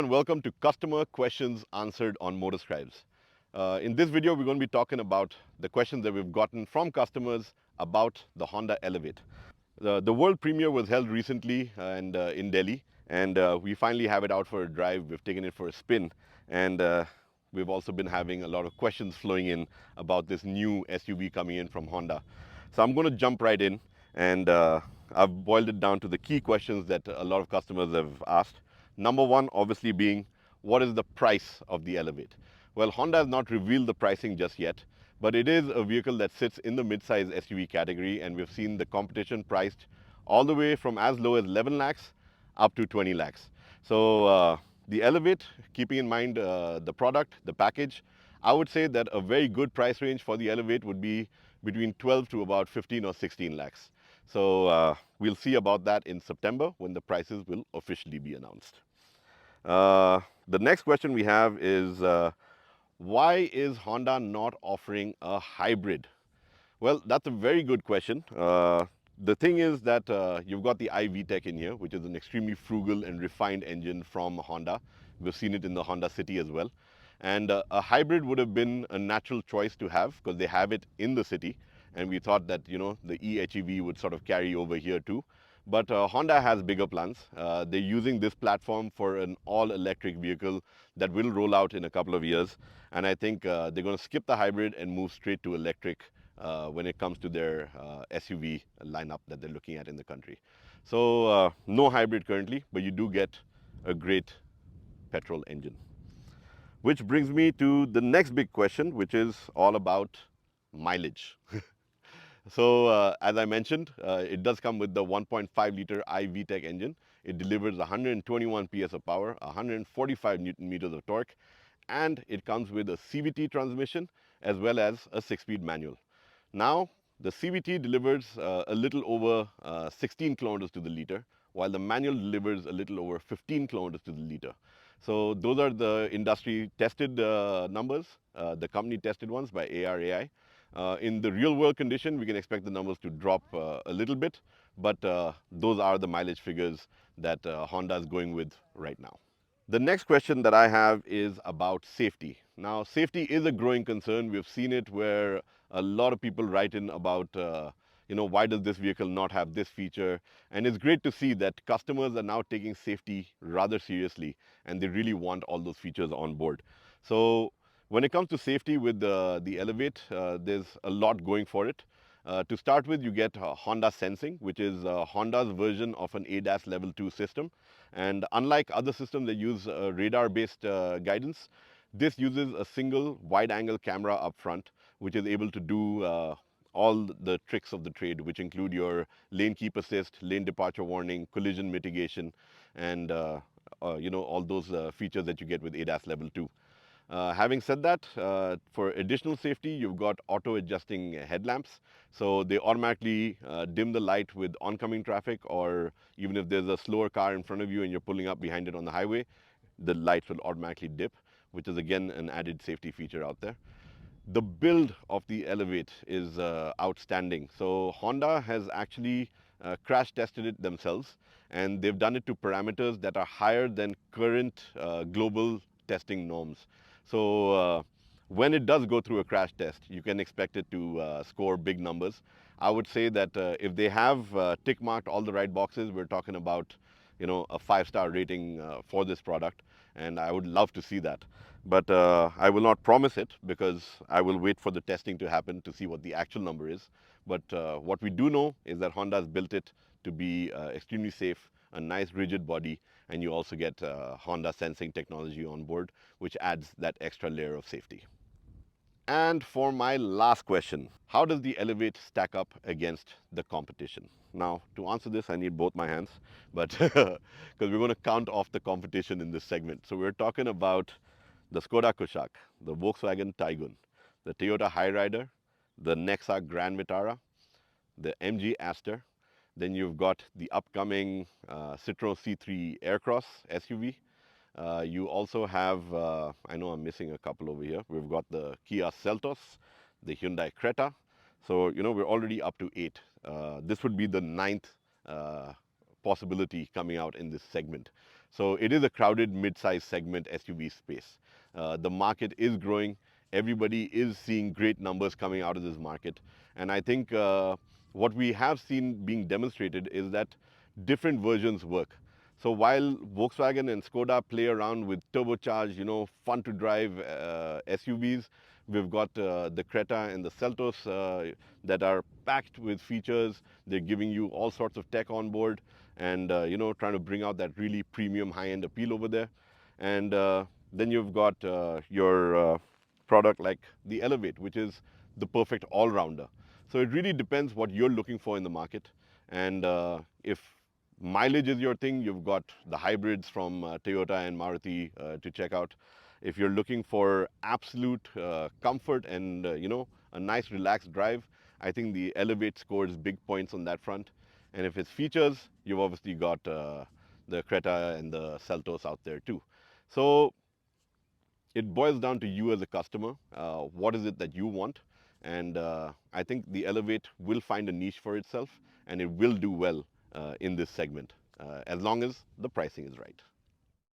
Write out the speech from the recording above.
And welcome to Customer Questions Answered on MotorScribes. In this video, we're going to be talking about the questions that we've gotten from customers about the Honda Elevate. The world premiere was held recently and in Delhi, and we finally have it out for a drive. We've taken it for a spin, and we've also been having a lot of questions flowing in about this new SUV coming in from Honda. So I'm going to jump right in, and I've boiled it down to the key questions that a lot of customers have asked. Number one, obviously, being what is the price of the Elevate? Well, Honda has not revealed the pricing just yet, but it is a vehicle that sits in the mid-size SUV category, and we've seen the competition priced all the way from as low as 11 lakhs up to 20 lakhs. So the Elevate, keeping in mind the product, the package, I would say that a very good price range for the Elevate would be between 12 to about 15 or 16 lakhs. So we'll see about that in September when the prices will officially be announced. The next question we have is why is Honda not offering a hybrid? Well, that's a very good question. The thing is that you've got the iVTEC in here, which is an extremely frugal and refined engine from Honda. We've seen it in the Honda City as well. And a hybrid would have been a natural choice to have because they have it in the city. And we thought that, the eHEV would sort of carry over here too. But Honda has bigger plans. They're using this platform for an all-electric vehicle that will roll out in a couple of years. And I think they're going to skip the hybrid and move straight to electric when it comes to their SUV lineup that they're looking at in the country. So no hybrid currently, but you do get a great petrol engine. Which brings me to the next big question, which is all about mileage. So as I mentioned, it does come with the 1.5 liter iVTEC engine. It delivers 121 PS of power, 145 Newton meters of torque, and it comes with a CVT transmission as well as a 6-speed manual. Now, the CVT delivers a little over 16 kilometers to the liter, while the manual delivers a little over 15 kilometers to the liter. So those are the industry tested numbers, the company tested ones by ARAI. In the real world condition, we can expect the numbers to drop a little bit, but those are the mileage figures that Honda is going with right now. The next question that I have is about safety. Now, safety is a growing concern. We've seen it where a lot of people write in about, why does this vehicle not have this feature? And it's great to see that customers are now taking safety rather seriously, and they really want all those features on board. So when it comes to safety with the Elevate, there's a lot going for it. To start with, you get Honda Sensing, which is Honda's version of an ADAS Level 2 system. And unlike other systems that use radar-based guidance, this uses a single wide-angle camera up front, which is able to do all the tricks of the trade, which include your lane keep assist, lane departure warning, collision mitigation, and all those features that you get with ADAS Level 2. Having said that, for additional safety, you've got auto-adjusting headlamps. So they automatically dim the light with oncoming traffic, or even if there's a slower car in front of you and you're pulling up behind it on the highway, the lights will automatically dip, which is again an added safety feature out there. The build of the Elevate is outstanding. So Honda has actually crash tested it themselves, and they've done it to parameters that are higher than current global testing norms. So when it does go through a crash test, you can expect it to score big numbers. I would say that if they have tick marked all the right boxes, we're talking about a 5-star rating for this product, and I would love to see that. But I will not promise it because I will wait for the testing to happen to see what the actual number is. But what we do know is that Honda has built it to be extremely safe, a nice rigid body, and you also get Honda sensing technology on board, which adds that extra layer of safety. And for my last question, how does the Elevate stack up against the competition? Now, to answer this, I need both my hands, but because we're going to count off the competition in this segment. So we're talking about the Skoda Kushaq, the Volkswagen Taygun, the Toyota Hyryder, the Nexa Grand Vitara, the MG Aster. Then you've got the upcoming Citroën C3 Aircross SUV. You also have, I know I'm missing a couple over here. We've got the Kia Seltos, the Hyundai Creta. So, we're already up to 8. This would be the 9th possibility coming out in this segment. So it is a crowded mid-size segment SUV space. The market is growing. Everybody is seeing great numbers coming out of this market. And I think what we have seen being demonstrated is that different versions work. So while Volkswagen and Skoda play around with turbocharged, fun to drive SUVs, we've got the Creta and the Seltos that are packed with features. They're giving you all sorts of tech on board and, trying to bring out that really premium high-end appeal over there. And then you've got your product like the Elevate, which is the perfect all-rounder. So it really depends what you're looking for in the market. And if mileage is your thing, you've got the hybrids from Toyota and Maruti to check out. If you're looking for absolute comfort and, a nice relaxed drive, I think the Elevate scores big points on that front. And if it's features, you've obviously got the Creta and the Seltos out there too. So it boils down to you as a customer. What is it that you want? And I think the Elevate will find a niche for itself and it will do well in this segment as long as the pricing is right.